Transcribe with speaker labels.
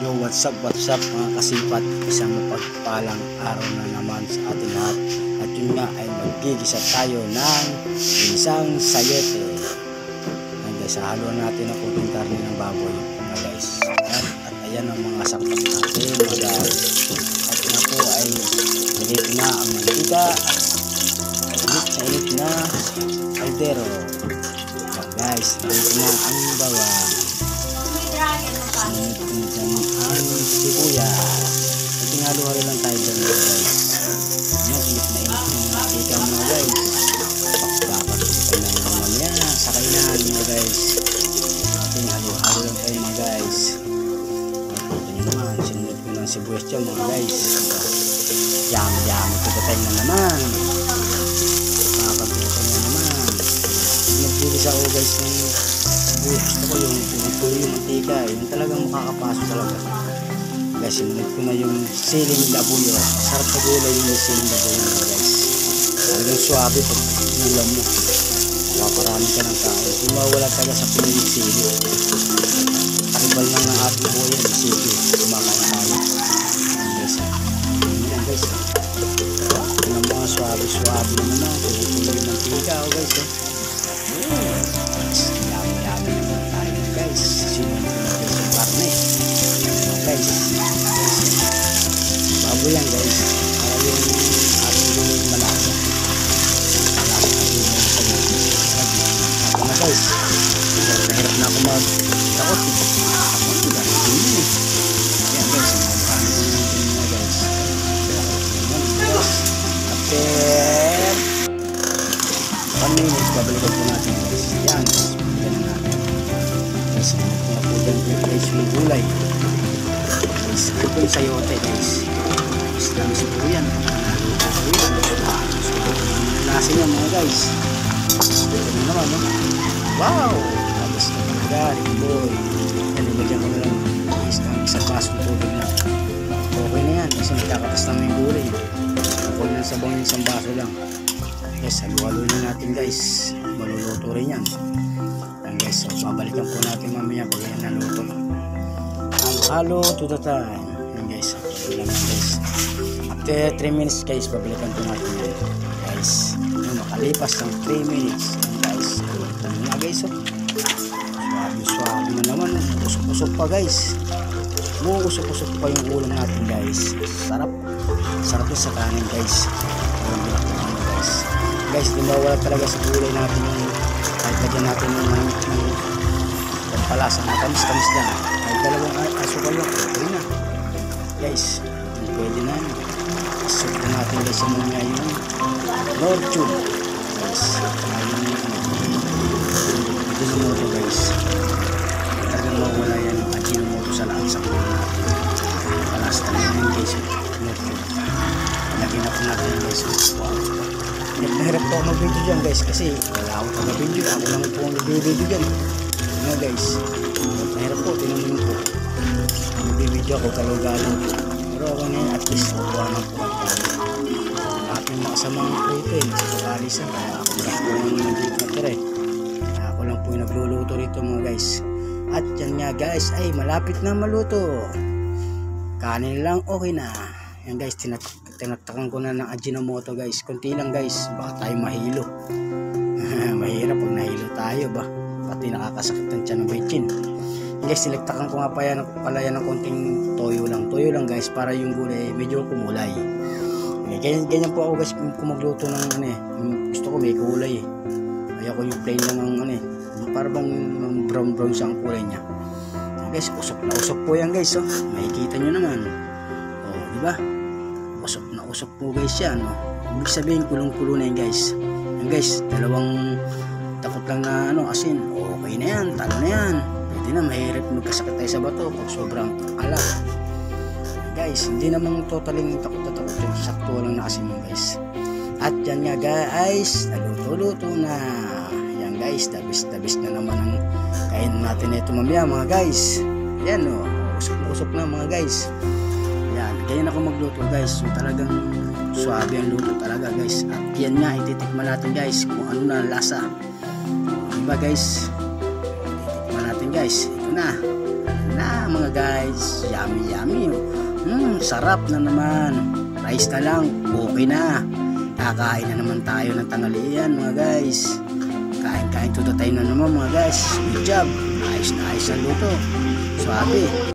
Speaker 1: Yo, what's up mga kasipat, isang mapagpalang araw na naman sa ating lahat. At yun nga ay magigisa tayo ng isang sayote. Ayan guys, haluan natin ang kunting karne ng baboy mga guys. At ayan ang mga sakpak natin mga guys. At na po ay init na ang mantika. Init na kaldero. Ayan guys, init na ang bawang. Ang sibuyas. Tinalo-halo lang tayo dyan guys. Init na init yung mantika mga guys. Dapat kita na lang mamaya sa kainan mga guys. Tinalo-halo lang tayo mga guys. Ito nyo naman, sinunod ko ng sibuyas dyan mga guys. Yum, ito na naman. Nakakagulita na naman. Nagbilis ako guys ng gusto ko yung tuloy yung mantika, yung talagang makakapasok talaga guys. Sinunod ko na yung siling labuyo. Sarap sa gulay yung siling labuyo guys. Talagang suabe pag ulam mo, paparami ka ng kain. Kung mawala talaga sa Pinoy yung sili, takibal lang ng ating buhay yung sili kumakain guys. Yan guys, ito na mga suabe na naman. Tuloy yung mantika guys. Guys, sinunod ko na guys yung karne guys. Baboy yan guys, para yung ating malasa natin yung ako na guys. Nahirap na ako mag-takot yan guys. Sinunod ko na guys. After 1 minute babalikan po natin guys. Yan guys, sinunod ko na po dyan guys yung gulay guys. Ito yung sayote guys. Islamis po yan. Nasi niya mga guys. Ito na naman no? Wow! Tapos na talaga boy. Yan, nilagyan ko na lang guys ng isang basong tubig lang. Okay na yan kasi nagkakatas naman yung gulay. Okay na sabang yung isang baso lang guys. Halo-halo na natin guys. Maluluto rin yan guys. So babalikan po natin mamaya pag yan naluto. Halo to the time. Yan guys, after 3 minutes guys babalikan po natin yan guys. Yung makalipas ng 3 minutes yan guys. Ito na guys. Suwabe na naman. Usok-usok pa guys. Usok-usok pa yung ulam natin guys. Sarap yun sa kanin guys. Guys, di mawala talaga sa gulay natin yung kahit lagyan natin yung pampalasa, matamis-tamis lang. Kahit dalawang asukal lang, okay na guys. Pwede na isok na natin guys yung mga yung Nortube guys. Ajinomoto guys. Talagang mawala yan yung Ajinomoto sa lahat sa gulay natin. Palasa talaga yun guys. Nortube lagyan na po natin guys. Nahirap po ako mag-video dyan guys kasi wala akong taga-video. Ako lang po ang nag-video dyan guys. Nahirap po, tinanong po nag-video ako kalong-galing po. Pero ako na yun, at least nakuha na po ating makasamang protein sa pag-alisan. Kaya ako lang po ang nag-video kaya ako lang po yung nagluluto rito mga guys. At yan nga guys ay malapit na maluto. Kanin lang okay na. Yan guys, tinatakan ko na ng Ajinomoto guys. Kunti lang guys, baka tayo mahilo. Mahirap pag nahilo tayo ba, pati nakakasakit ng tiyan ng bitchin. Guys, silektakan ko nga pala yan ng konting toyo lang guys, para yung gulay medyo kumulay. Ganyan po ako guys kung magluto ng gusto ko may kulay ayoko yung plain lang ng para bang brown siya ang kulay niya guys. Usok na usok po yan guys. Makikita nyo naman diba, usok po guys yan. Ibig sabihin kulong-kulo na yan guys. Yan guys, dalawang takot lang na asin, okay na yan, talo na yan. Pwede na, mahirap magkasakit tayo sa bato pag sobrang alat guys. Hindi namang totaling takot na takot yun, sakto lang na asin mo guys. At yan nga guys, naluto-luto na yan guys. Dabis na naman ang kain natin na ito mamaya mga guys. Yan usok na mga guys. Yan, ganyan ako magluto guys. So talagang suabe ang luto talaga guys. At yan nga, ititikman natin guys kung ano na lasa. Diba guys? Ititikman natin guys. Ito na mga guys. guys. Yummy yummy. Sarap na naman. Rice na lang, okay na. Kakain na naman tayo ng tanghalian mga guys. Kain-kain tuto tayo na naman mga guys. Good job. Ayos na ayos ang luto. Swabe.